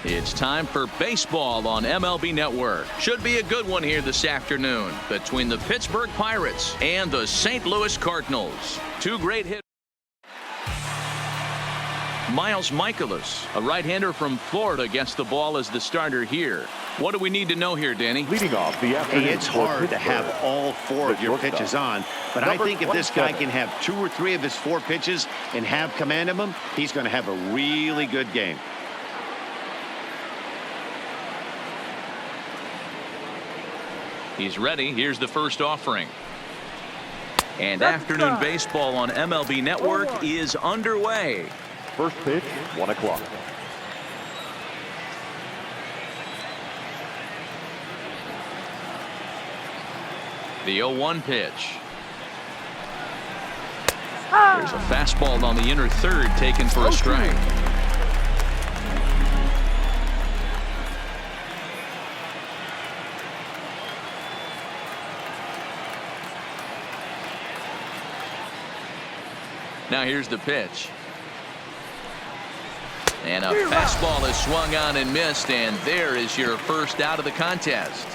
It's time for baseball on MLB Network. Should be a good one here this afternoon between the Pittsburgh Pirates and the St. Louis Cardinals. Two great hitters. Miles Michaelis, a right-hander from Florida, gets the ball as the starter here. What do we need to know here, Danny? Leading off the afternoon. Hey, it's hard to have all four of your pitches on, but I think if this guy can have 2 or 3 of his 4 pitches and have command of them, he's going to have a really good game. He's ready. Here's the first offering. And afternoon baseball on MLB Network is underway. First pitch, 1 o'clock. The 0-1 pitch. There's a fastball on the inner third taken for a strike. Now here's the pitch. And a fastball is swung on and missed, and there is your first out of the contest.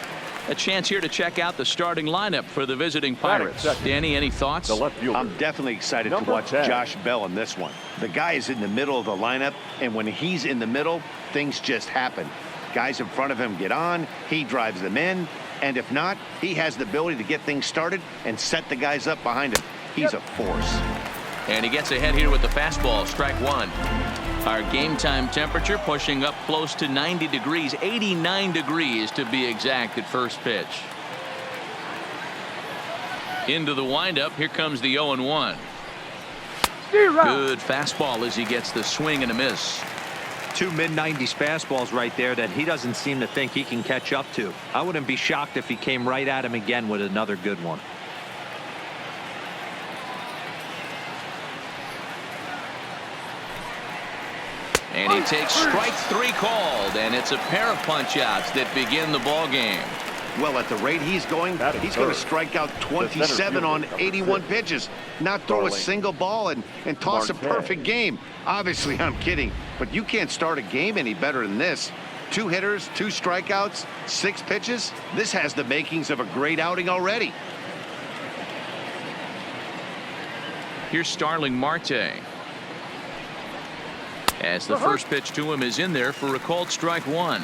A chance here to check out the starting lineup for the visiting Pirates. Danny, any thoughts? I'm definitely excited to watch Josh Bell in this one. The guy is in the middle of the lineup, and when he's in the middle, things just happen. Guys in front of him get on, he drives them in, and if not, he has the ability to get things started and set the guys up behind him. He's a force. And he gets ahead here with the fastball, strike 1. Our game time temperature pushing up close to 90 degrees, 89 degrees to be exact at first pitch. Into the windup, here comes the 0-1. Good fastball as he gets the swing and a miss. 2 mid-90s fastballs right there that he doesn't seem to think he can catch up to. I wouldn't be shocked if he came right at him again with another good one. And he takes strike 3 called, and it's a pair of punch-outs that begin the ball game. Well, at the rate he's going to strike out 27 on 81 pitches, not throw a single ball and toss a perfect game. Obviously, I'm kidding, but you can't start a game any better than this. 2 hitters, 2 strikeouts, 6 pitches. This has the makings of a great outing already. Here's Starling Marte. As the first pitch to him is in there for a called strike 1.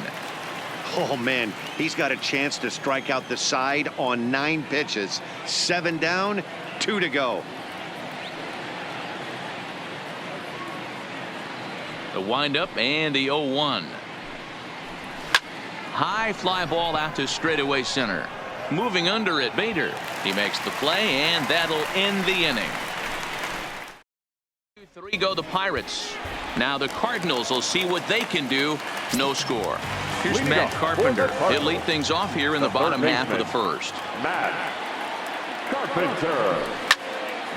Oh, man, he's got a chance to strike out the side on 9 pitches. 7 down, 2 to go. The windup and the 0-1. High fly ball out to straightaway center. Moving under it, Bader. He makes the play, and that'll end the inning. 2-3 go the Pirates. Now the Cardinals will see what they can do. No score. Here's Matt Carpenter. He'll lead things off here in the bottom half of the first. Matt Carpenter.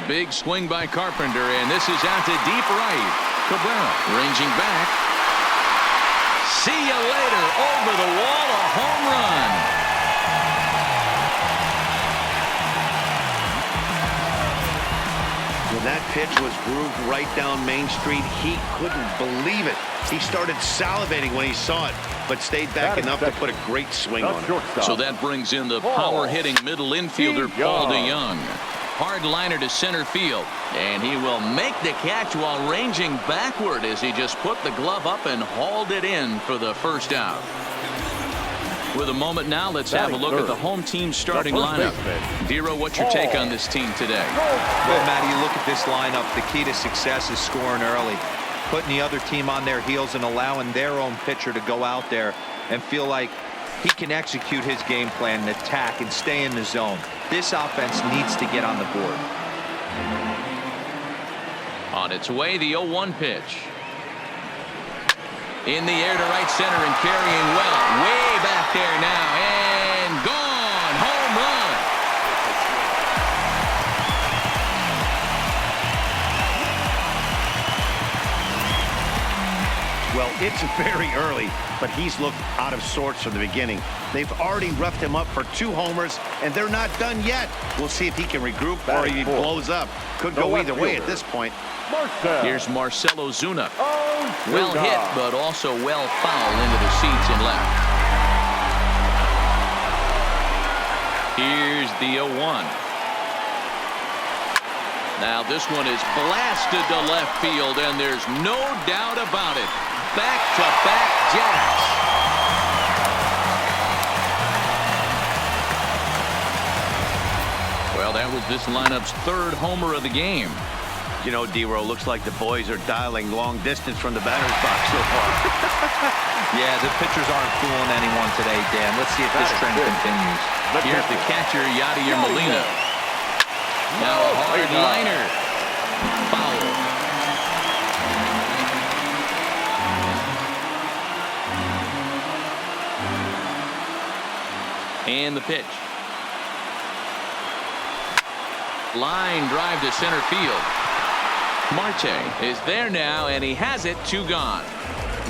Big swing by Carpenter, and this is out to deep right. Cabrera ranging back. See you later. Over the wall, a home run. When that pitch was grooved right down Main Street, he couldn't believe it. He started salivating when he saw it, but stayed back enough to put a great swing on it. So that brings in the power-hitting middle infielder, Paul DeYoung. Hard liner to center field, and he will make the catch while ranging backward as he just put the glove up and hauled it in for the first out. With a moment now, let's have a look at the home team starting lineup. Dero, what's your take on this team today? Well, Matty, you look at this lineup, the key to success is scoring early, putting the other team on their heels and allowing their own pitcher to go out there and feel like he can execute his game plan and attack and stay in the zone. This offense needs to get on the board. On its way, the 0-1 pitch. In the air to right center and carrying well. Way back there now. And gone. Home run. Well, it's very early, but he's looked out of sorts from the beginning. They've already roughed him up for 2 homers, and they're not done yet. We'll see if he can regroup or he blows up. Could go either way at this point. Here's Marcell Ozuna. Well hit, but also well fouled into the seats and left. Here's the 0-1. Now this one is blasted to left field, and there's no doubt about it. Back-to-back jacks. Well, that was this lineup's third homer of the game. You know, D-Row, looks like the boys are dialing long distance from the batter's box so far. Yeah, the pitchers aren't fooling anyone today, Dan. Let's see if this trend continues. Here's the catcher, Yadier Molina. Now a hard liner. Foul. And the pitch. Line drive to center field. Marte is there now, and he has it. 2 gone.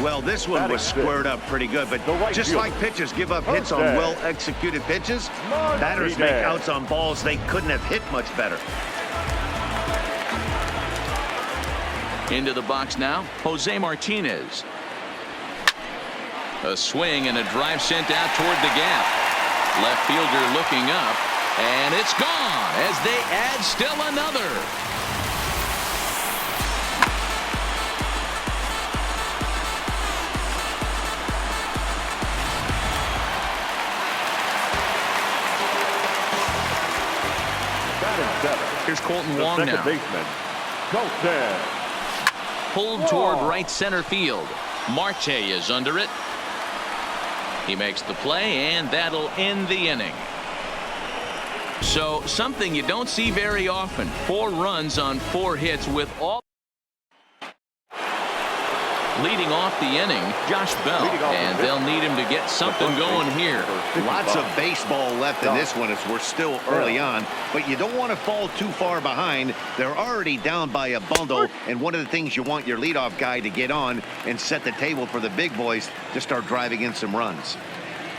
Well, this one was squared up pretty good, but just like pitchers give up hits on well-executed pitches, batters make outs on balls they couldn't have hit much better. Into the box now, Jose Martinez. A swing and a drive sent out toward the gap. Left fielder looking up, and it's gone as they add still another. Here's Colton Wong now. Baseman, Colton. Pulled toward right center field. Marte is under it. He makes the play, and that'll end the inning. So something you don't see very often. 4 runs on 4 hits with all. Leading off the inning, Josh Bell, and they'll need him to get something going here. Lots of baseball left in this one as we're still early on, but you don't want to fall too far behind. They're already down by a bundle, and one of the things you want your leadoff guy to get on and set the table for the big boys to start driving in some runs.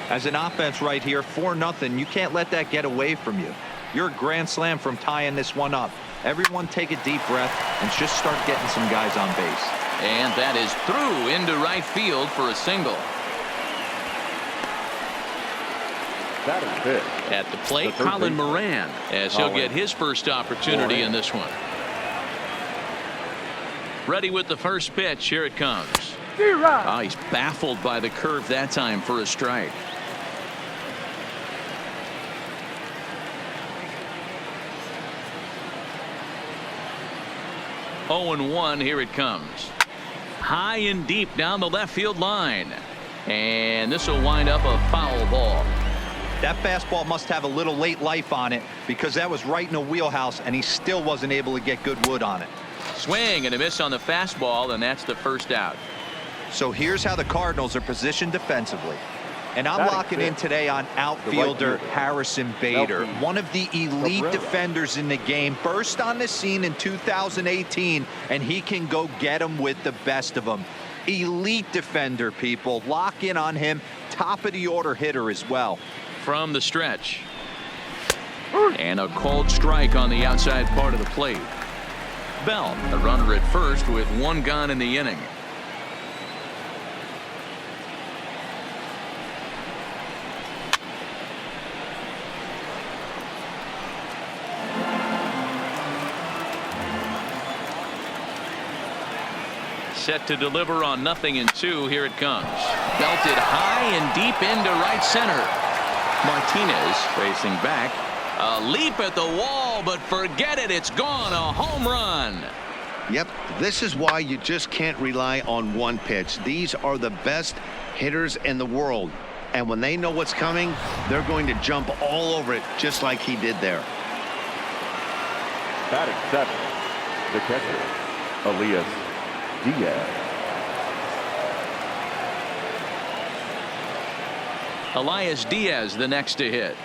As an offense right here, 4-0, you can't let that get away from you. You're a grand slam from tying this one up. Everyone take a deep breath and just start getting some guys on base. And that is through into right field for a single. At the plate, Colin Moran, as he'll get his first opportunity in this one. Ready with the first pitch. Here it comes. Oh, he's baffled by the curve that time for a strike. Oh, and 1. Here it comes. High and deep down the left field line. And this will wind up a foul ball. That fastball must have a little late life on it, because that was right in the wheelhouse, and he still wasn't able to get good wood on it. Swing and a miss on the fastball, and that's the first out. So here's how the Cardinals are positioned defensively. And I'm locking in today on outfielder Harrison Bader, one of the elite defenders in the game, burst on the scene in 2018, and he can go get them with the best of them. Elite defender, people. Lock in on him. Top of the order hitter as well. From the stretch. And a cold strike on the outside part of the plate. Bell, a runner at first with 1 gone in the inning. Set to deliver on 0-2. Here it comes. Belted high and deep into right center. Martinez facing back. A leap at the wall, but forget it. It's gone. A home run. Yep, this is why you just can't rely on one pitch. These are the best hitters in the world. And when they know what's coming, they're going to jump all over it, just like he did there. Batting 7, the catcher, Elias Diaz. Elias Diaz, the next to hit.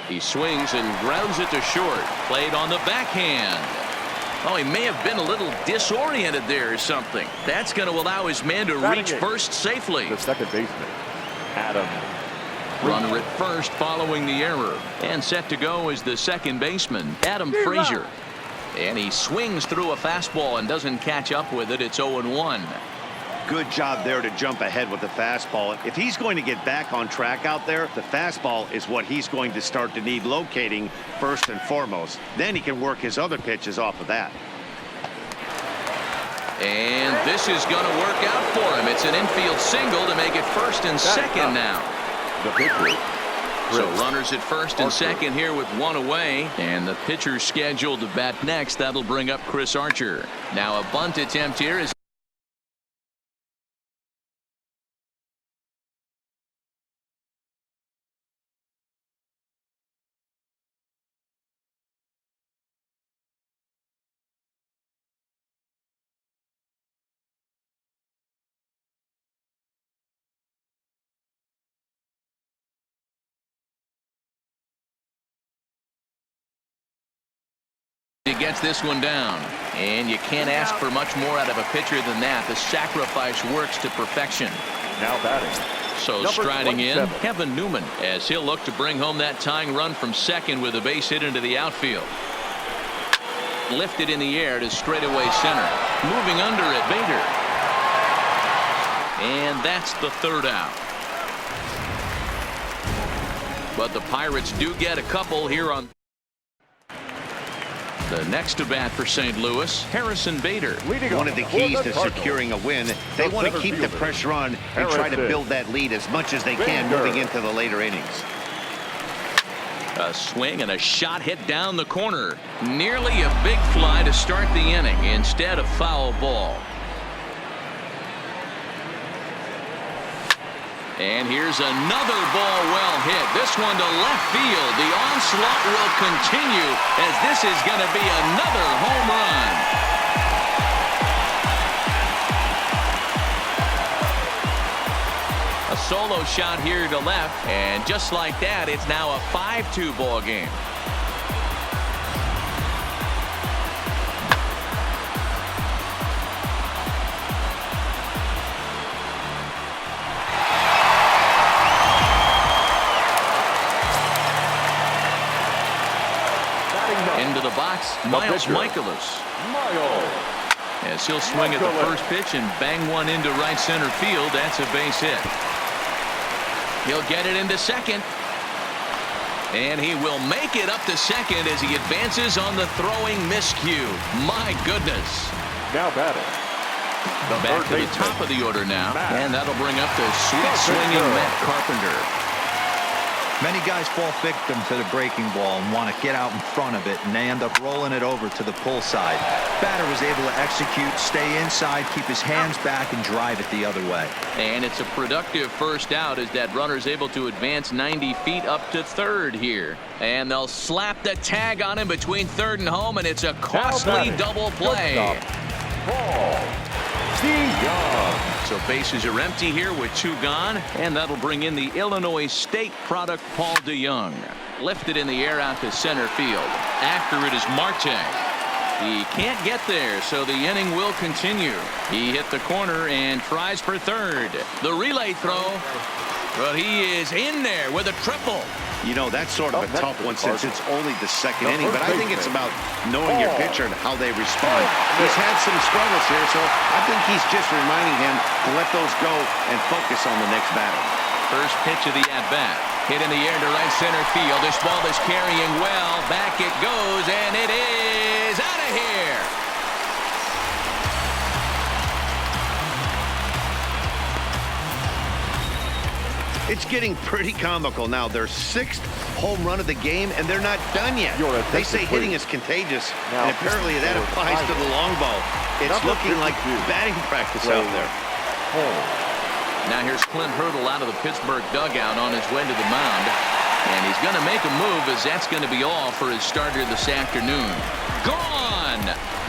He swings and grounds it to short. Played on the backhand. Oh, he may have been a little disoriented there or something. That's going to allow his man to reach first safely. The second baseman, Adam. Runner at first following the error. And set to go is the second baseman, Adam Frazier. And he swings through a fastball and doesn't catch up with it. It's 0-1. Good job there to jump ahead with the fastball. If he's going to get back on track out there, the fastball is what he's going to start to need locating first and foremost. Then he can work his other pitches off of that. And this is going to work out for him. It's an infield single to make it first and second now. The pitcher. So runners at first and second here with one away. And the pitcher scheduled to bat next. That'll bring up Chris Archer. Now a bunt attempt here is he gets this one down, and you can't ask for much more out of a pitcher than that. The sacrifice works to perfection. Now batting. So striding in, Kevin Newman, as he'll look to bring home that tying run from second with a base hit into the outfield. Lifted in the air to straightaway center. Moving under it, Bader. And that's the third out. But the Pirates do get a couple here on the next to bat for St. Louis, Harrison Bader. One of the keys to securing a win, they want to keep the pressure on and try to build that lead as much as they can moving into the later innings. A swing and a shot hit down the corner. Nearly a big fly to start the inning instead of foul ball. And here's another ball well hit. This one to left field. The onslaught will continue as this is going to be another home run. A solo shot here to left, and just like that, it's now a 5-2 ball game. Into the box, Miles Michaelis. As he'll swing at the first pitch and bang one into right center field. That's a base hit. He'll get it into second. And he will make it up to second as he advances on the throwing miscue. My goodness. Now batting. Back to the top of the order now. And that'll bring up the sweet swinging Matt Carpenter. Many guys fall victim to the breaking ball and want to get out in front of it, and they end up rolling it over to the pull side. Batter was able to execute, stay inside, keep his hands back, and drive it the other way. And it's a productive first out as that runner's able to advance 90 feet up to third here. And they'll slap the tag on him between third and home, and it's a costly double play. So bases are empty here with two gone, and that'll bring in the Illinois State product Paul DeYoung. Lifted in the air out to center field. After it is Marte. He can't get there, so the inning will continue. He hit the corner and tries for third. The relay throw, but he is in there with a triple. You know, that's sort of a tough one since it's only the second inning, but I think it's about knowing your pitcher and how they respond. He's had some struggles here, so I think he's just reminding him to let those go and focus on the next batter. First pitch of the at-bat. Hit in the air to right center field. This ball is carrying well. Back it goes, and it is out of here. It's getting pretty comical now. Their sixth home run of the game, and they're not done yet. They say hitting is contagious, and apparently that applies to the long ball. It's looking like batting practice out there. Now here's Clint Hurdle out of the Pittsburgh dugout on his way to the mound. And he's going to make a move as that's going to be all for his starter this afternoon. Gone!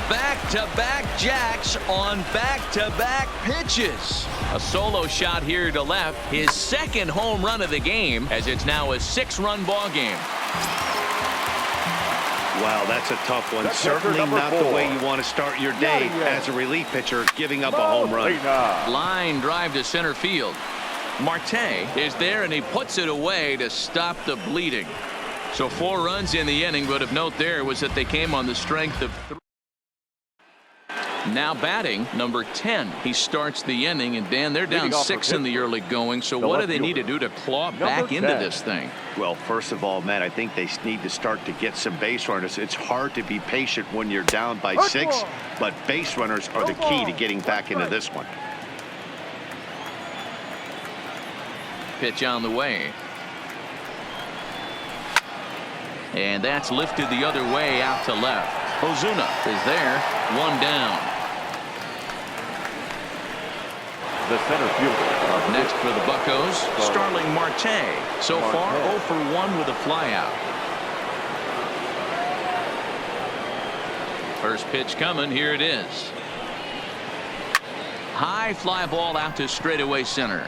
Back-to-back jacks on back-to-back pitches. A solo shot here to left. His second home run of the game as it's now a 6-run ball game. Wow, that's a tough one. Certainly not the way you want to start your day as a relief pitcher, giving up a home run. Line drive to center field. Marte is there, and he puts it away to stop the bleeding. So 4 runs in the inning, but of note there was that they came on the strength of 3. Now batting, number 10. He starts the inning, and Dan, they're down 6 in the early going. So what do they need to do to claw back into this thing? Well, first of all, Matt, I think they need to start to get some base runners. It's hard to be patient when you're down by 6, but base runners are the key to getting back into this one. Pitch on the way. And that's lifted the other way out to left. Ozuna is there. 1 down. The center fielder. Up next for the Buccos, Starling Marte. So far 0 for 1 with a flyout. First pitch coming. Here it is. High fly ball out to straightaway center.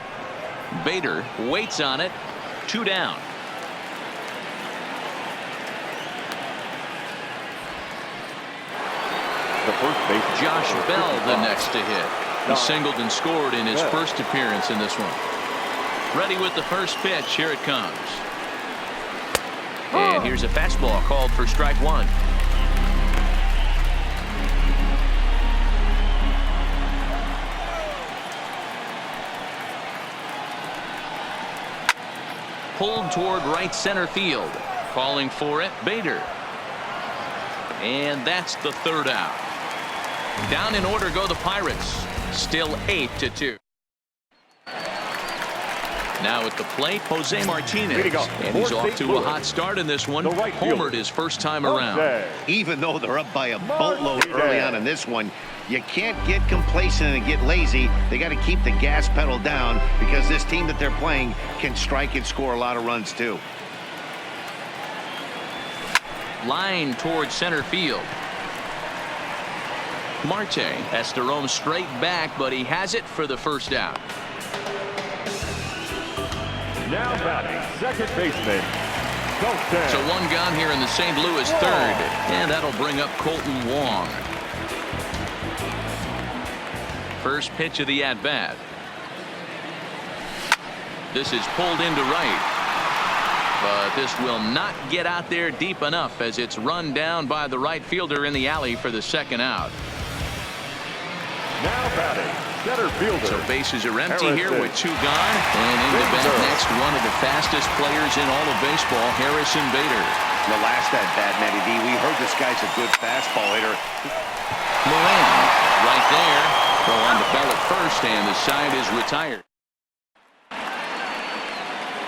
Bader waits on it. 2 down. The first base. Josh Bell the next to hit. He singled and scored in his first appearance in this one. Ready with the first pitch. Here it comes. And here's a fastball called for strike 1. Pulled toward right center field. Calling for it, Bader. And that's the 3rd out. Down in order go the Pirates. Still 8-2. Now at the plate, Jose Martinez. And he's off to a hot start in this one. Homered his first time around. Even though they're up by a boatload early on in this one, you can't get complacent and get lazy. They got to keep the gas pedal down because this team that they're playing can strike and score a lot of runs too. Line towards center field. Marte has to roam straight back, but he has it for the first out. Now batting, second baseman. So 1 gone here in the St. Louis 3rd, and that'll bring up Colton Wong. First pitch of the at-bat. This is pulled into right, but this will not get out there deep enough as it's run down by the right fielder in the alley for the 2nd out. Now batting, center fielder. So bases are empty here with 2 gone. And in the bat next, one of the fastest players in all of baseball, Harrison Bader. The last at-bat, Matty D, we heard this guy's a good fastball hitter. Moran right there. Throw on the bell at first, and the side is retired.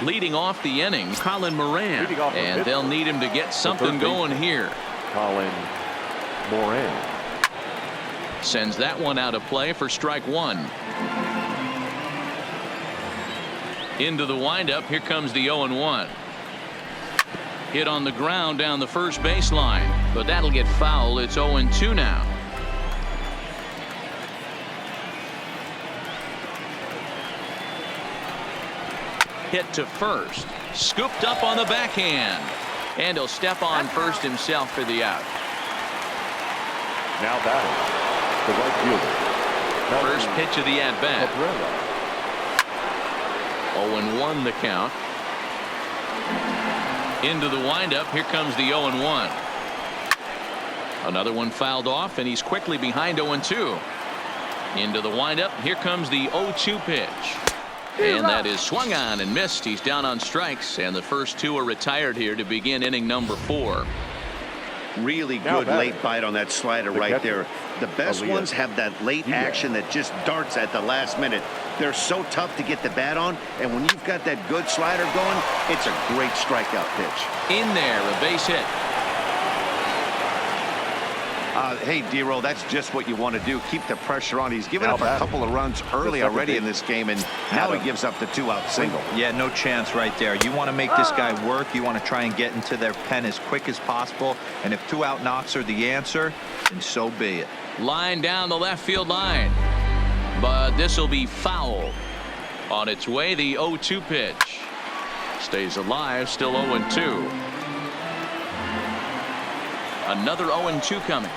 Leading off the inning, Colin Moran. And they'll need him to get something going here. Colin Moran. Sends that one out of play for strike 1. Into the windup. Here comes the 0-1. Hit on the ground down the first baseline, but that'll get foul. It's 0-2 now. Hit to first. Scooped up on the backhand. And he'll step on first himself for the out. Now batting, the right fielder. First pitch of the at-bat. 0-1 the count. Into the windup. Here comes the 0-1. Another one fouled off, and he's quickly behind 0-2. Into the windup. Here comes the 0-2 pitch. And that is swung on and missed. He's down on strikes, and the first 2 are retired here to begin inning number 4. Really good late bite on that slider right there. The best ones have that late action that just darts at the last minute. They're so tough to get the bat on, and when you've got that good slider going, it's a great strikeout pitch. In there, a base hit. Hey, D-Roll, that's just what you want to do. Keep the pressure on. He's given up a couple of runs early already in this game, and now he gives up the 2-out single. Yeah, no chance right there. You want to make this guy work. You want to try and get into their pen as quick as possible. And if 2-out knocks are the answer, then so be it. Line down the left field line. But this will be foul. On its way, the 0-2 pitch. Stays alive, still 0-2. Another 0-2 coming.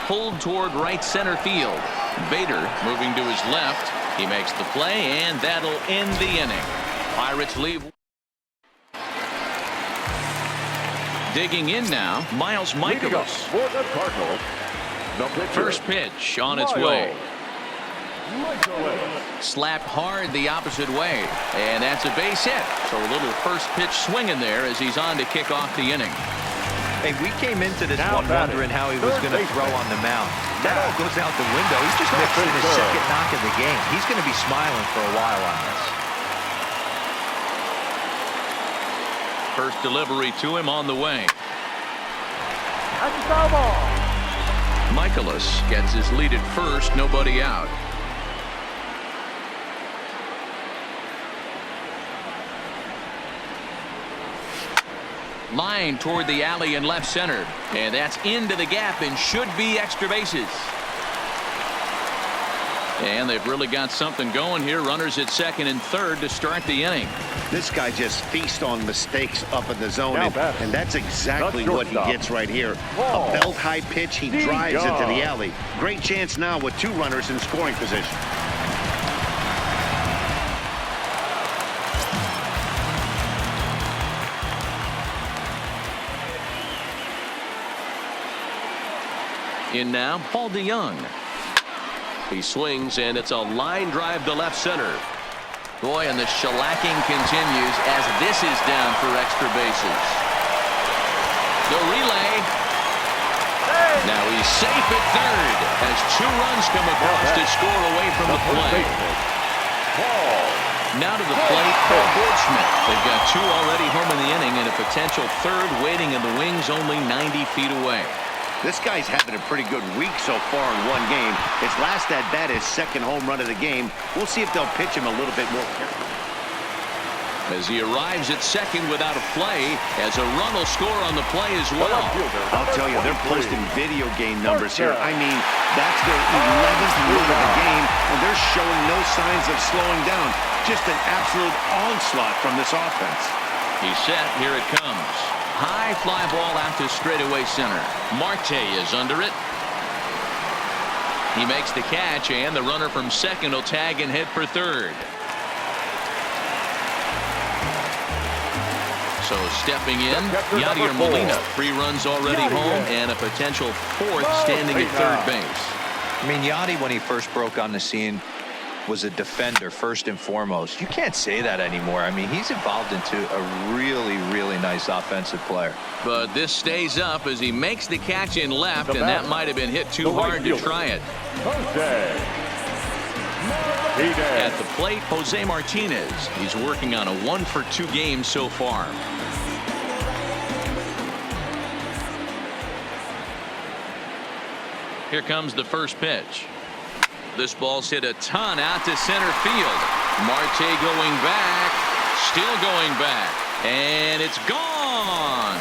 Pulled toward right center field. Bader moving to his left. He makes the play, and that'll end the inning. Pirates leave. Digging in now, Miles Leading up Michaelis. for the Cardinals, the pitcher, First pitch on its Miles way. Michaelis. Slapped hard the opposite way. And that's a base hit. So a little first pitch swinging there as he's on to kick off the inning. Hey, we came into this Now one batting, wondering how he was third going to throw baseman. on the mound. That all goes out the window. He's just mixed in his second knock of the game. He's going to be smiling for a while on this. First delivery to him on the way. Michaelis gets his lead at first, nobody out. Line toward the alley and left center, and that's into the gap and should be extra bases. And they've really got something going here. Runners at second and third to start the inning. This guy just feasts on mistakes up in the zone, Now and batting, that's exactly the what he shortstop. gets right here. Ball. A belt-high pitch, he drives Young. into the alley. Great chance now with two runners in scoring position. In now, Paul DeYoung. He swings, and it's a line drive to left center. Boy, and the shellacking continues as this is down for extra bases. The relay. Now he's safe at third as two runs come across to score away from the play. Now to the plate, Paul Goldschmidt. They've got two already home in the inning and a potential third waiting in the wings only 90 feet away. This guy's having a pretty good week so far in one game. His last at bat is second home run of the game. We'll see if they'll pitch him a little bit more. As he arrives at second without a play, as a run will score on the play as well. I'll tell you, they're posting video game numbers here. I mean, that's their 11th win of the game, and they're showing no signs of slowing down. Just an absolute onslaught from this offense. He's set. Here it comes. High fly ball out to straightaway center. Marte is under it. He makes the catch, and the runner from second will tag and head for third. So stepping in, Yadier Molina. 3 runs already home and a potential fourth standing at third base. I mean, Yadi, when he first broke on the scene, was a defender first and foremost. You can't say that anymore. I mean, he's evolved into a really, really nice offensive player. But this stays up as he makes the catch in left, and that might have been hit too hard to try it. At the plate, Jose Martinez. He's working on a 1-for-2 game so far. Here comes the first pitch. This ball's hit a ton out to center field. Marte going back, still going back, and it's gone.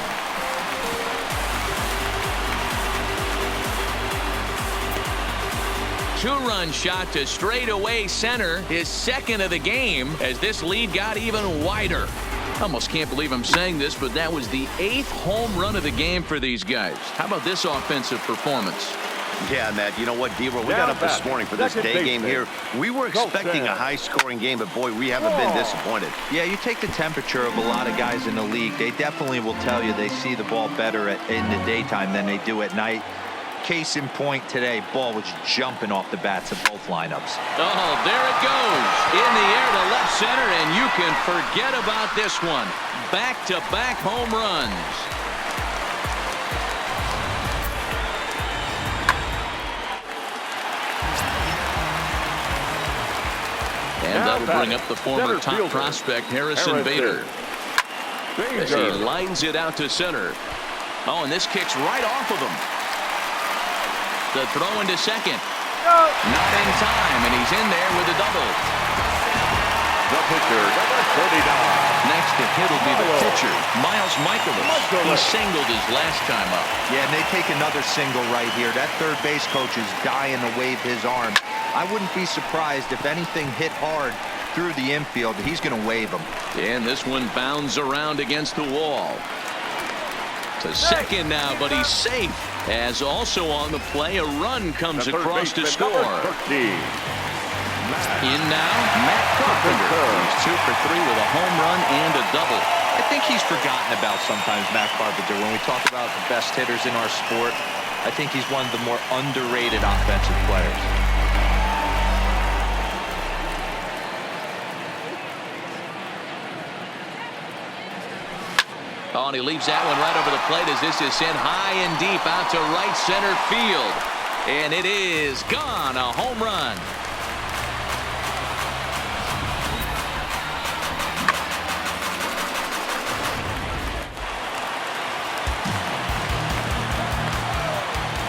Two-run shot to straightaway center, his second of the game, as this lead got even wider. Almost can't believe I'm saying this, but that was the 8th home run of the game for these guys. How about this offensive performance? Yeah, Matt, you know what, D-Roll, we got up this morning for this day game here. We were expecting a high-scoring game, but, boy, we haven't been disappointed. Yeah, you take the temperature of a lot of guys in the league. They definitely will tell you they see the ball better in the daytime than they do at night. Case in point today, ball was jumping off the bats of both lineups. Oh, there it goes. In the air to left center, and you can forget about this one. Back-to-back home runs. And that'll bring up the former top prospect, Harrison Bader. As he lines it out to center. Oh, and this kicks right off of him. The throw into second. Not in time, and he's in there with a double. The pitcher, number 39. Next to hit will be the pitcher, Miles Michaelis. He singled his last time up. Yeah, and they take another single right here. That third base coach is dying to wave his arm. I wouldn't be surprised if anything hit hard through the infield. He's going to wave them. And this one bounds around against the wall. To second now, but he's safe. As also on the play, a run comes across to score. In now, Matt Carpenter. He's 2 for 3 with a home run and a double. I think he's forgotten about sometimes, Matt Carpenter. When we talk about the best hitters in our sport, I think he's one of the more underrated offensive players. Oh, and he leaves that one right over the plate as this is sent high and deep out to right center field. And it is gone, a home run.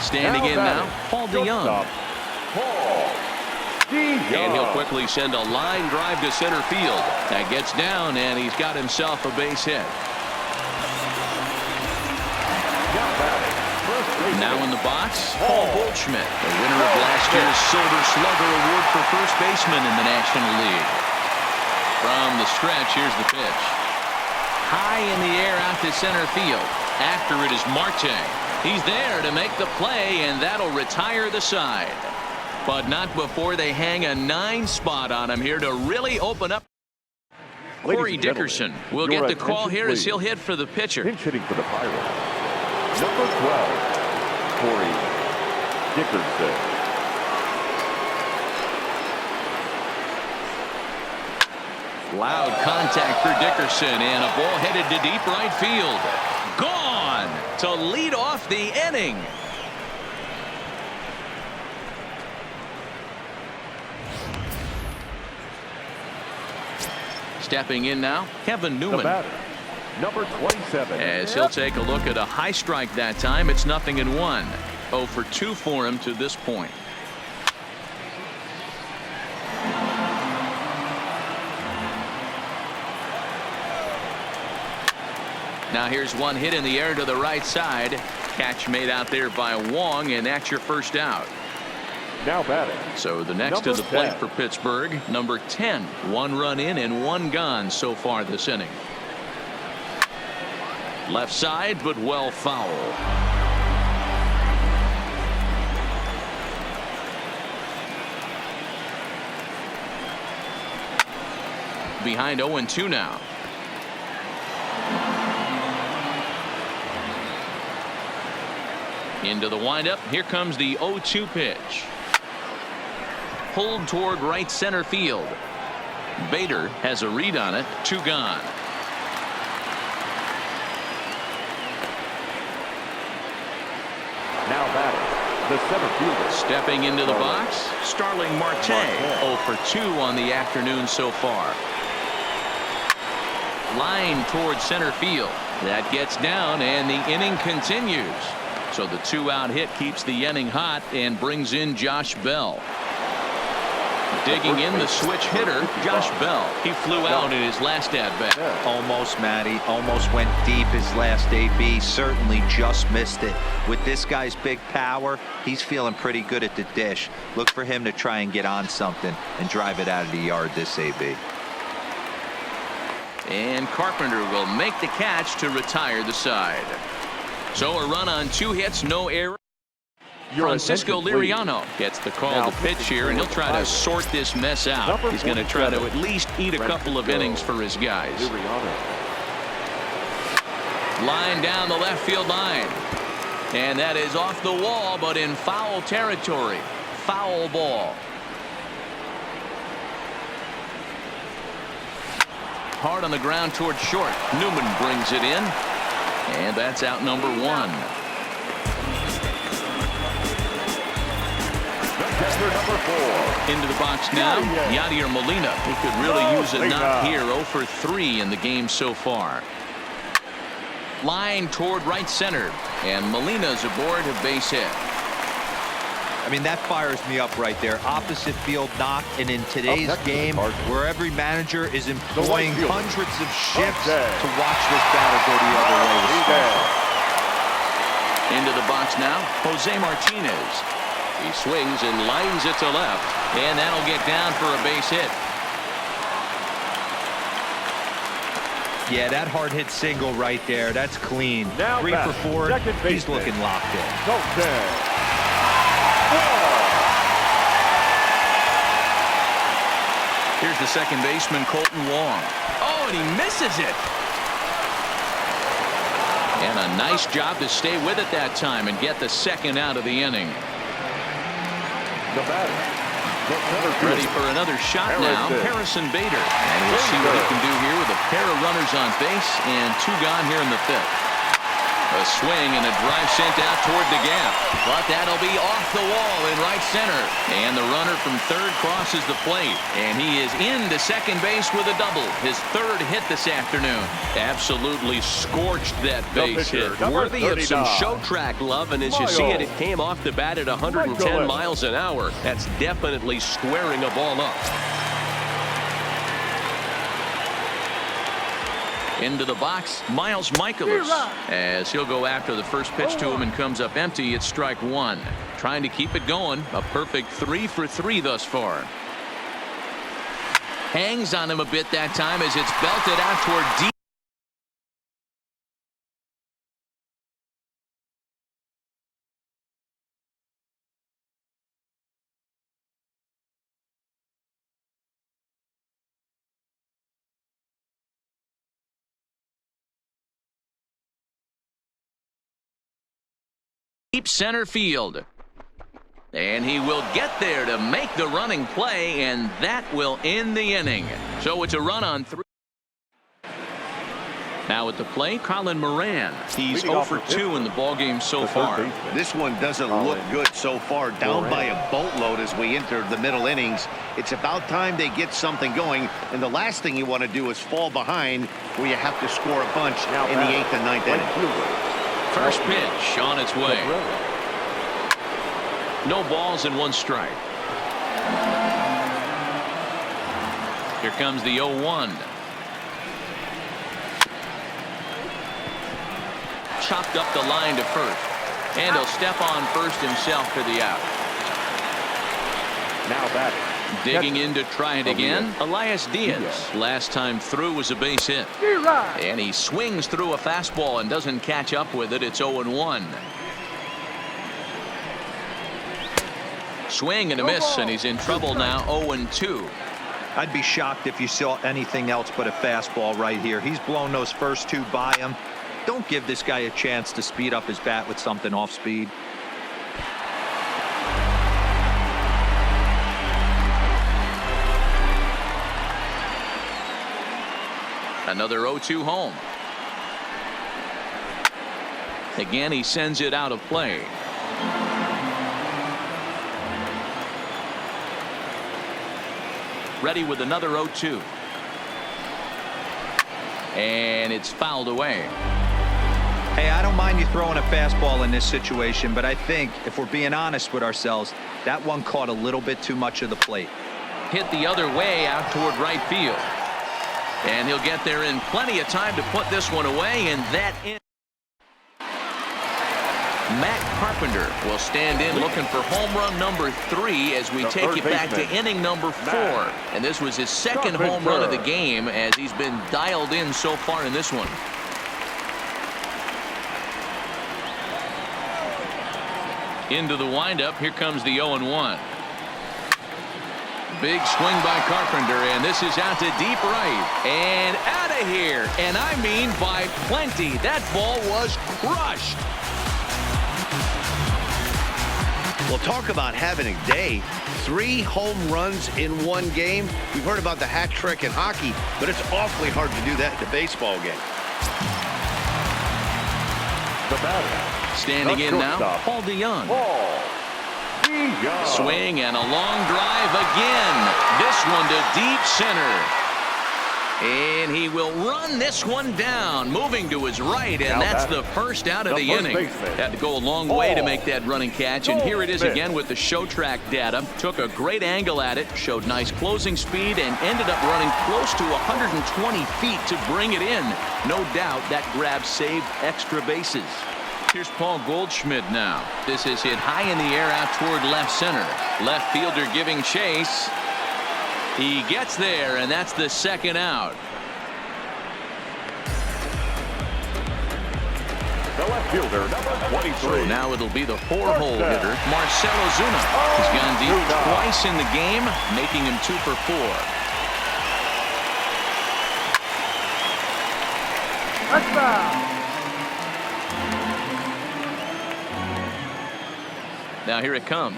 Standing in now, Paul DeYoung. And he'll quickly send a line drive to center field. That gets down, and he's got himself a base hit. Now in the box, Paul Goldschmidt, the winner of last year's Silver Slugger Award for first baseman in the National League. From the stretch, here's the pitch. High in the air out to center field. After it is Marte. He's there to make the play, and that'll retire the side. But not before they hang a 9 spot on him here to really open up. Corey Dickerson will get the call here as he'll hit for the pitcher. Pinch hitting for the Pirates. Number 12, Corey Dickerson. Loud contact for Dickerson, and a ball headed to deep right field. Gone to lead off the inning. Stepping in now, Kevin Newman. The batter, number 27. As he'll take a look at a high strike that time. It's 0-1. 0 for 2 for him to this point. Now here's one hit in the air to the right side. Catch made out there by Wong, and that's your first out. Now batting. So the next to the plate for Pittsburgh, number 10. 1 run in and 1 gone so far this inning. Left side, but well foul. Behind 0-2 now. Into the windup. Here comes the 0-2 pitch. Pulled toward right center field. Bader has a read on it. 2 gone. Now batting, the center fielder. Stepping into the box, Starling Marte. 0 for 2 on the afternoon so far. Line toward center field. That gets down, and the inning continues. So the 2-out hit keeps the inning hot and brings in Josh Bell. Digging in the switch hitter, Josh Bell. He flew out in his last at-bat. Almost, Matty. Almost went deep his last AB. Certainly just missed it. With this guy's big power, he's feeling pretty good at the dish. Look for him to try and get on something and drive it out of the yard this AB. And Carpenter will make the catch to retire the side. So a run on 2 hits, no error. Francisco Liriano gets the call to pitch here, and he'll try to sort this mess out. He's going to try to at least eat a couple of innings for his guys. Line down the left field line. And that is off the wall, but in foul territory. Foul ball. Hard on the ground toward short. Newman brings it in. And that's out number 1. Number 4. Into the box now, Yadier Molina. He could really use a knock here. 0 for 3 in the game so far. Line toward right center, and Molina's aboard a base hit. I mean, that fires me up right there. Opposite field knock, and in today's game, where every manager is employing hundreds of shifts to watch this batter go the other way. Into the box now, Jose Martinez. He swings and lines it to left, and that'll get down for a base hit. Yeah, that hard hit single right there. That's clean. Now 3 for 4. He's looking locked in. Here's the second baseman, Colton Wong. Oh, and he misses it. And a nice job to stay with it that time and get the second out of the inning. The batter, the center fielder. Ready for another shot now, Harrison Bader. And we'll see what he can do here with a pair of runners on base and 2 gone here in the 5th. A swing and a drive sent out toward the gap. But that'll be off the wall in right center. And the runner from third crosses the plate. And he is into second base with a double. His 3rd hit this afternoon. Absolutely scorched that base hit. Worthy of some show track love. And as you see it, it came off the bat at 110 miles an hour. That's definitely squaring a ball up. Into the box, Miles Michaelis, as he'll go after the first pitch to him and comes up empty. It's strike 1. Trying to keep it going. A perfect 3 for 3 thus far. Hangs on him a bit that time as it's belted out toward deep. Deep center field. And he will get there to make the running play, and that will end the inning. So it's a run on 3. Now at the plate, Colin Moran. He's 0 for 2 in the ballgame so far. This one doesn't look good so far. Down by a boatload as we enter the middle innings. It's about time they get something going, and the last thing you want to do is fall behind where you have to score a bunch in the 8th and 9th inning. First pitch on its way. No balls and 1 strike. Here comes the 0-1. Chopped up the line to first. And he'll step on first himself for the out. Now back. Digging in to try it again, Elias Diaz. Last time through was a base hit. And he swings through a fastball and doesn't catch up with it. It's 0-1. Swing and a miss, and he's in trouble now. 0-2. I'd be shocked if you saw anything else but a fastball right here. He's blown those first 2 by him. Don't give this guy a chance to speed up his bat with something off speed. Another 0-2 home. Again, he sends it out of play. Ready with another 0-2. And it's fouled away. Hey, I don't mind you throwing a fastball in this situation, but I think if we're being honest with ourselves, that one caught a little bit too much of the plate. Hit the other way out toward right field. And he'll get there in plenty of time to put this one away, and that in. Matt Carpenter will stand in looking for home run number 3 as we take it back to inning number 4. And this was his second home run of the game as he's been dialed in so far in this one. Into the windup. Here comes the 0-1. Big swing by Carpenter, and this is out to deep right and out of here, and I mean by plenty. That ball was crushed. Well, talk about having a day. 3 home runs in 1 game. We've heard about the hat trick in hockey, but it's awfully hard to do that in a baseball game. The batter. Standing in now, Paul DeYoung. Swing and a long drive again. This one to deep center. And he will run this one down, moving to his right, and that's the first out of the inning. Had to go a long way to make that running catch, and here it is again with the show track data. Took a great angle at it, showed nice closing speed, and ended up running close to 120 feet to bring it in. No doubt that grab saved extra bases. Here's Paul Goldschmidt now. This is hit high in the air out toward left center. Left fielder giving chase. He gets there, and that's the second out. The left fielder, number 23. So now it'll be the 4-hole hitter, Marcell Ozuna. He's gone deep twice in the game, making him 2 for 4. Now here it comes.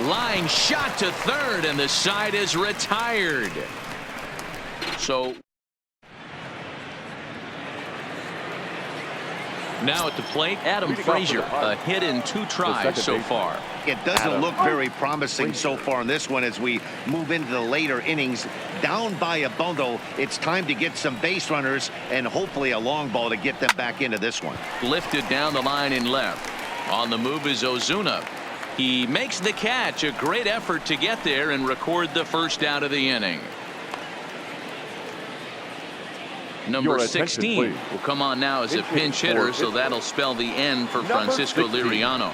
Line shot to third, and the side is retired. So now at the plate, Adam Frazier, a hit in 2 tries so far. It doesn't look very promising so far in this one as we move into the later innings. Down by a bundle, it's time to get some base runners and hopefully a long ball to get them back into this one. Lifted down the line in left. On the move is Ozuna. He makes the catch. A great effort to get there and record the first out of the inning. Number 16 will come on now as a pinch hitter, so that'll spell the end for Francisco Liriano.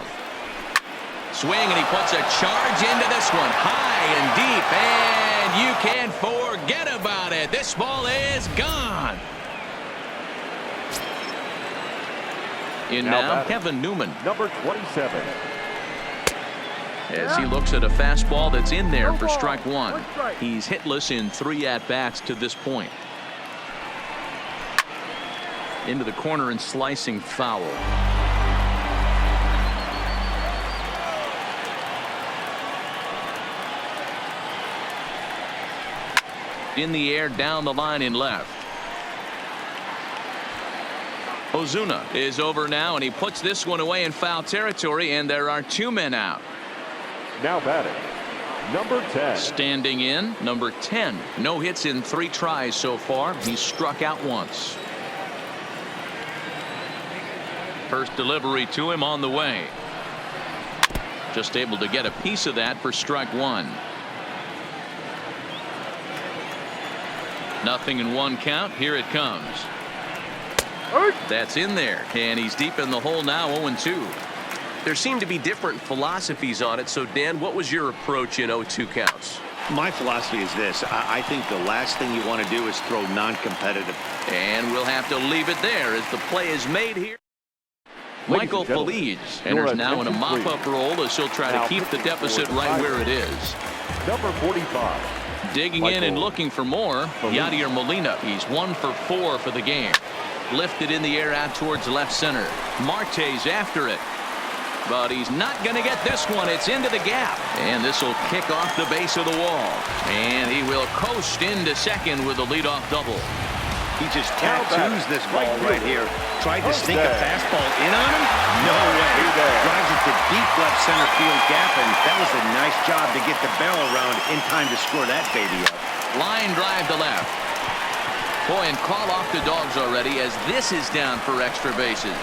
Swing, and he puts a charge into this one, high and deep, and you can't forget about it. This ball is gone. In now Kevin Newman. Number 27. As he looks at a fastball that's in there for strike 1. He's hitless in 3 at-bats to this point. Into the corner and slicing foul. In the air, down the line in left. Ozuna is over now, and he puts this one away in foul territory, and there are 2 men out. Now batting, number 10. Standing in, number 10. No hits in 3 tries so far. He's struck out once. First delivery to him on the way. Just able to get a piece of that for strike 1. Nothing in 1 count. Here it comes. That's in there, and he's deep in the hole now. 0-2. There seem to be different philosophies on it. So, Dan, what was your approach in 0-2 counts? My philosophy is this. I think the last thing you want to do is throw non-competitive. And we'll have to leave it there as the play is made here. Michael Feliz enters now in a mop-up role as he'll try to keep the deficit right where it is. Number 45. Digging in and looking for more, Yadier Molina. He's 1 for 4 for the game. Lifted in the air out towards left center. Marte's after it. But he's not going to get this one. It's into the gap. And this will kick off the base of the wall. And he will coast into second with a leadoff double. He just tattoos this ball right here. Tried to sneak a fastball in on him? No way. Drives it to deep left center field gap, and that was a nice job to get the barrel around in time to score that baby up. Line drive to left. Boy, and call off the Dogs already as this is down for extra bases.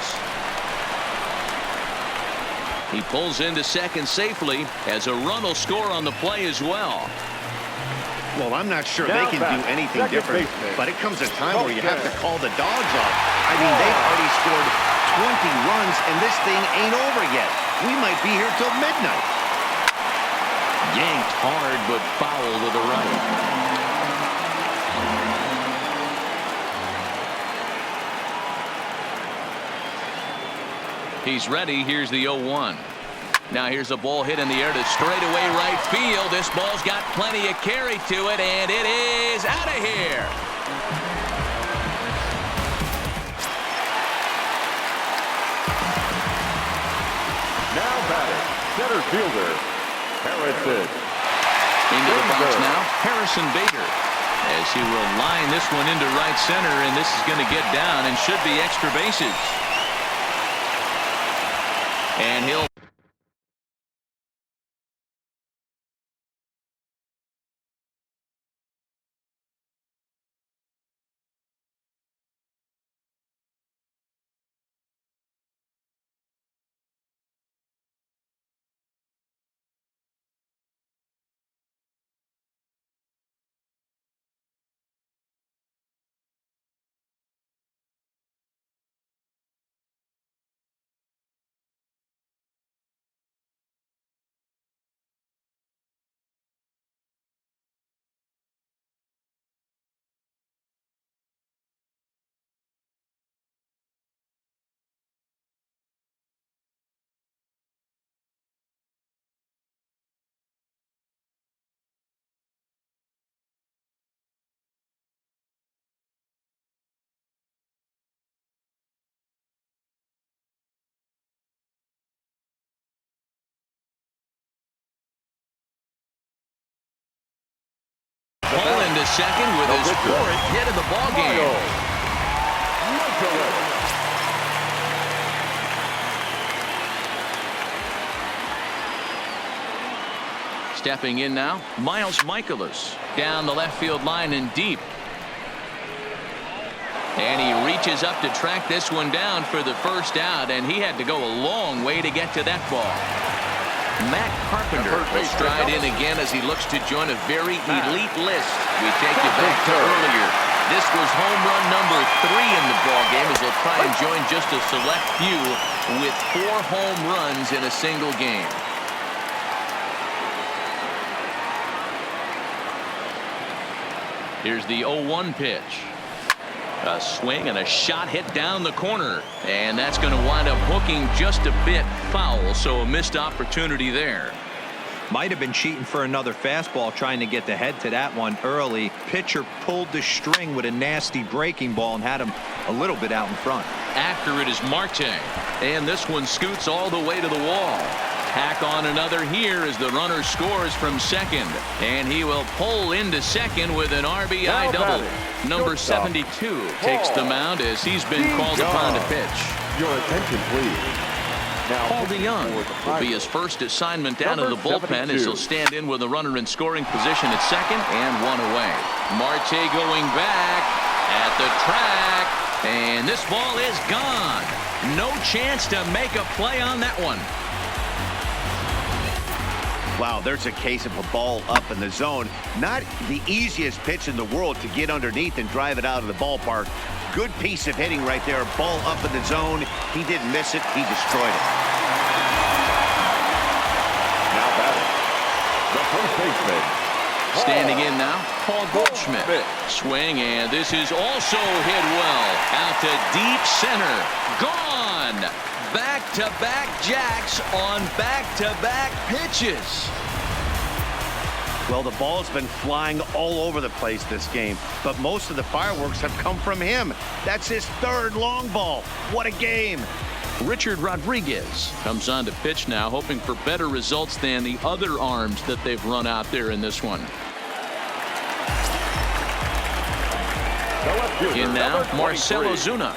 He pulls into second safely as a run will score on the play as well. Well, I'm not sure they can do anything different, but it comes a time where you have to call the Dogs off. I mean, they've already scored 20 runs, and this thing ain't over yet. We might be here till midnight. Yanked hard, but foul to the right. He's ready. Here's the 0-1. Now here's a ball hit in the air to straightaway right field. This ball's got plenty of carry to it, and it is out of here. Now batting, center fielder, Harrison. Into the box now, Harrison Bader. As he will line this one into right center, and this is going to get down and should be extra bases. And he'll second with his fourth hit of the ball game. Stepping in now, Miles Michaelis down the left field line and deep. And he reaches up to track this one down for the first out, and he had to go a long way to get to that ball. Matt Carpenter will stride in again as he looks to join a very elite list. We take you back to earlier. This was home run number 3 in the ball game as he'll try and join just a select few with 4 home runs in a single game. Here's the 0-1 pitch. A swing and a shot hit down the corner, and that's going to wind up hooking just a bit foul, so a missed opportunity there. Might have been cheating for another fastball, trying to get the head to that one early. Pitcher pulled the string with a nasty breaking ball and had him a little bit out in front. After it is Marte, and this one scoots all the way to the wall. Tack on another here as the runner scores from second, and he will pull into second with an RBI double. Number 72 takes the mound as he's been called upon to pitch. Your attention, please. Now, Paul DeYoung will be his first assignment out of the bullpen as he'll stand in with a runner in scoring position at second and 1 away. Marte going back at the track, and this ball is gone. No chance to make a play on that one. Wow, there's a case of a ball up in the zone. Not the easiest pitch in the world to get underneath and drive it out of the ballpark. Good piece of hitting right there. Ball up in the zone. He didn't miss it. He destroyed it. now batting, the first baseman. Standing in now, Paul Goldschmidt. Swing, and this is also hit well. Out to deep center. Gone. Back-to-back jacks on back-to-back pitches. Well, the ball's been flying all over the place this game, but most of the fireworks have come from him. That's his 3rd long ball. What a game. Richard Rodriguez comes on to pitch now, hoping for better results than the other arms that they've run out there in this one. In now, Marcell Ozuna.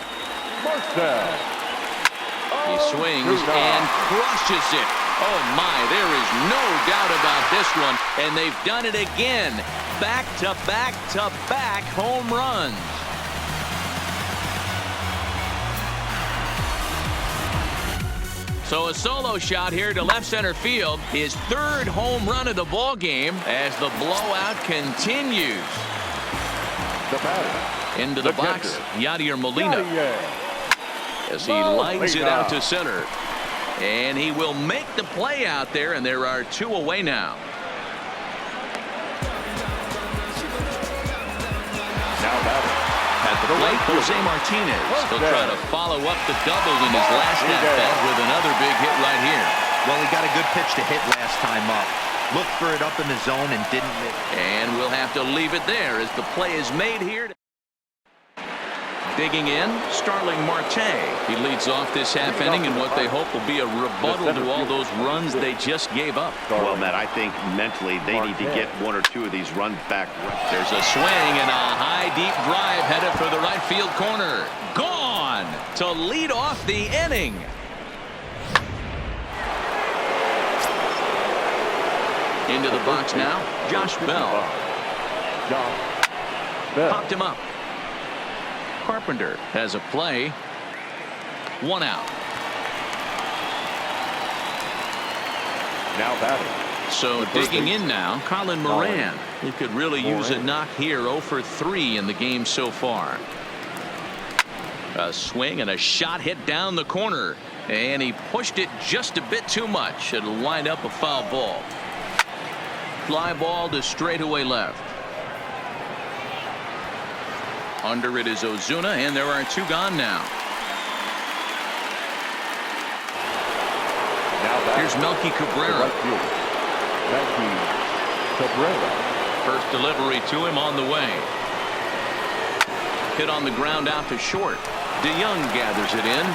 He swings and crushes it. Oh my, there is no doubt about this one, and they've done it again. Back-to-back-to-back home runs. So a solo shot here to left center field, his 3rd home run of the ball game as the blowout continues. The batter. Into the box, Yadier Molina. As he lines it out to center. And he will make the play out there, and there are 2 away now. Now batting. At the plate, Jose Martinez. He'll try to follow up the double in his last at-bat with another big hit right here. Well, he got a good pitch to hit last time up. Looked for it up in the zone and didn't miss. And we'll have to leave it there as the play is made here. Digging in, Starling Marte. He leads off this half inning in what they hope will be a rebuttal to all those runs they just gave up. Well, Matt, I think mentally they need to get 1 or 2 of these runs back. There's a swing and a high deep drive headed for the right field corner. Gone to lead off the inning. Into the box now, Josh Bell. Popped him up. Carpenter has a play. 1 out. Now batting. So digging in now, Colin Moran. He could really use a knock here. 0 for 3 in the game so far. A swing and a shot hit down the corner, and he pushed it just a bit too much. It'll wind up a foul ball. Fly ball to straightaway left. Under it is Ozuna, and there are 2 gone now. Here's Melky Cabrera. First delivery to him on the way. Hit on the ground out to short. DeYoung gathers it in.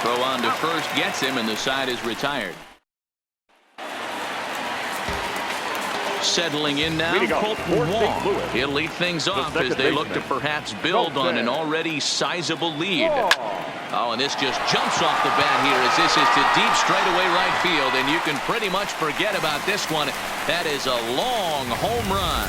Throw on to first gets him, and the side is retired. Settling in now, Colton for St. Wong. Louis. He'll lead things off as second they look to baseman, perhaps build on an already sizable lead. Oh, and this just jumps off the bat here as this is to deep straightaway right field, and you can pretty much forget about this one. That is a long home run.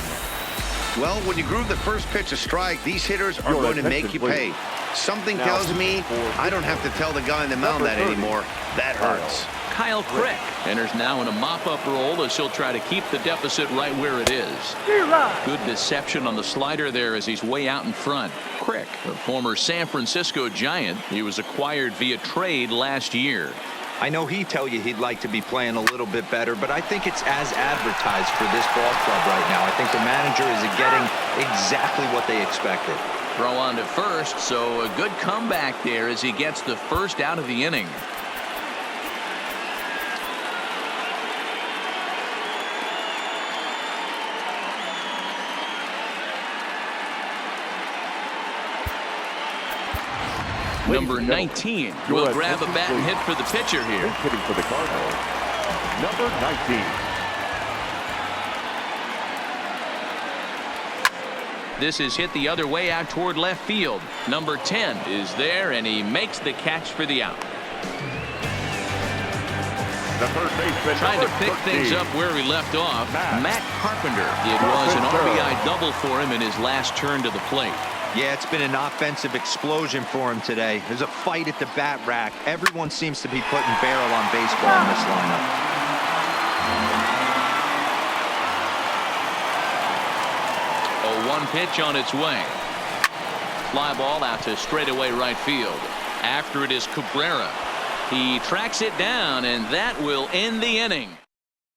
Well, when you groove the first pitch a strike, these hitters are going to make you pay. Something tells me I don't have to tell the guy on the mound that anymore. That hurts. Kyle Crick enters now in a mop-up role as he'll try to keep the deficit right where it is. Good deception on the slider there as he's way out in front. Crick, a former San Francisco Giant, he was acquired via trade last year. I know he'd tell you he'd like to be playing a little bit better, but I think it's as advertised for this ball club right now. I think the manager is getting exactly what they expected. Throw on to first, so a good comeback there as he gets the first out of the inning. Number 19 will grab a bat and hit for the pitcher here. Hitting for the Cardinals, number 19. This is hit the other way out toward left field. Number 10 is there, and he makes the catch for the out. The third baseman, Trying to pick 13. things up where he left off. Matt Carpenter. It was an RBI double for him in his last turn to the plate. Yeah, it's been an offensive explosion for him today. There's a fight at the bat rack. Everyone seems to be putting barrel on baseball in this lineup. A 1 pitch on its way. Fly ball out to straightaway right field. After it is Cabrera. He tracks it down, and that will end the inning.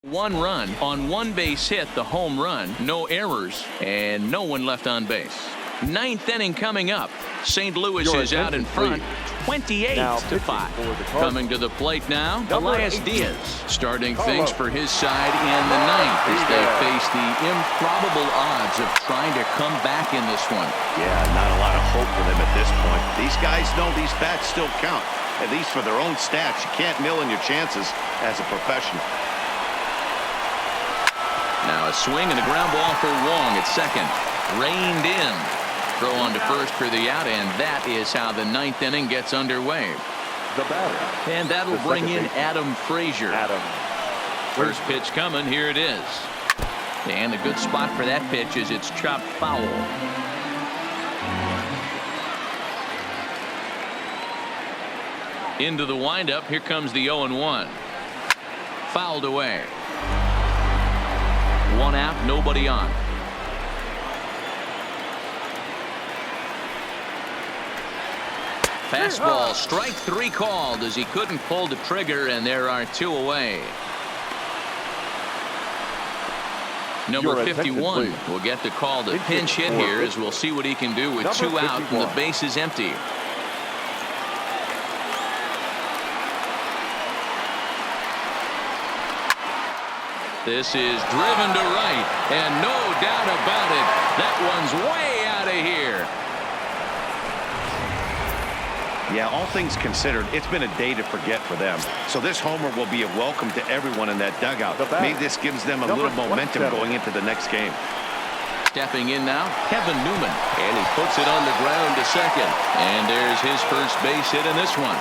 1 run on 1 base hit, the home run, no errors, and no one left on base. 9th inning coming up. St. Louis is out in front, 28-5. Coming to the plate now, Elias Diaz starting things for his side in the 9th as they face the improbable odds of trying to come back in this one. Yeah, not a lot of hope for them at this point. These guys know these bats still count, at least for their own stats. You can't mill in your chances as a professional. Now a swing and a ground ball for Wong at second. Reined in. Throw on to first for the out, and that is how the 9th inning gets underway. The batter. And that'll bring in Adam Frazier. First pitch coming. Here it is. And a good spot for that pitch is it's chopped foul. Into the windup. Here comes the 0-1. Fouled away. 1 out, nobody on. Fastball, strike 3 called as he couldn't pull the trigger, and there are 2 away. Number 51 will get the call to pinch hit here as we'll see what he can do with 2 out and the base is empty. This is driven to right, and no doubt about it, that one's way out of here. Yeah, all things considered, it's been a day to forget for them. So this homer will be a welcome to everyone in that dugout. Maybe this gives them a little momentum going into the next game. Stepping in now, Kevin Newman. And he puts it on the ground to second. And there's his first base hit in this one.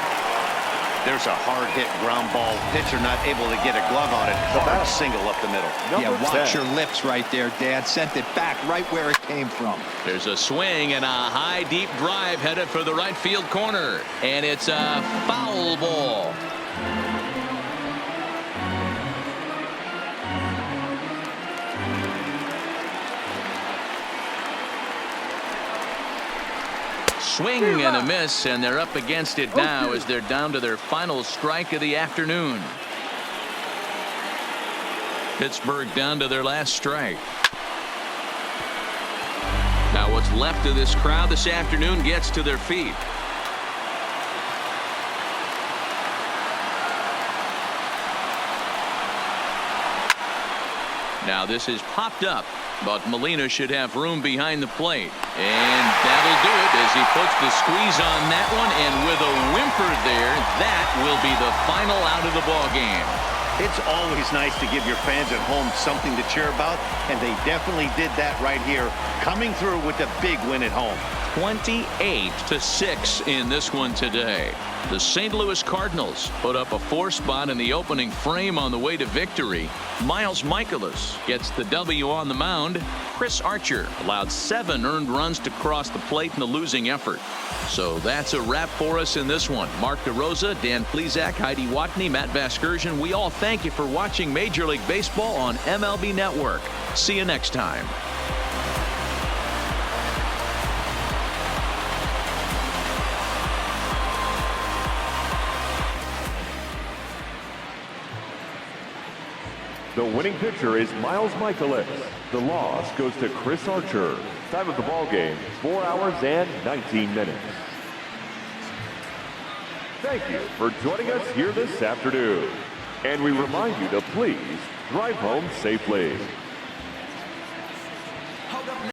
There's a hard hit ground ball. Pitcher not able to get a glove on it. Hard single up the middle. Yeah, watch your lips right there, Dad. Sent it back right where it came from. There's a swing and a high deep drive headed for the right field corner. And it's a foul ball. Swing and a miss, and they're up against it now as they're down to their final strike of the afternoon. Pittsburgh down to their last strike. Now what's left of this crowd this afternoon gets to their feet. Now this is popped up, but Molina should have room behind the plate. And that'll do it as he puts the squeeze on that one, and with a whimper there, that will be the final out of the ball game. It's always nice to give your fans at home something to cheer about, and they definitely did that right here, coming through with a big win at home. 28-6 in this one today. The St. Louis Cardinals put up a 4 spot in the opening frame on the way to victory. Miles Mikolas gets the W on the mound. Chris Archer allowed 7 earned runs to cross the plate in the losing effort. So that's a wrap for us in this one. Mark DeRosa, Dan Plesac, Heidi Watney, Matt Vasgersian. We all thank you for watching Major League Baseball on MLB Network. See you next time. The winning pitcher is Miles Mikolas. The loss goes to Chris Archer. Time of the ball game, 4 hours and 19 minutes. Thank you for joining us here this afternoon. And we remind you to please drive home safely.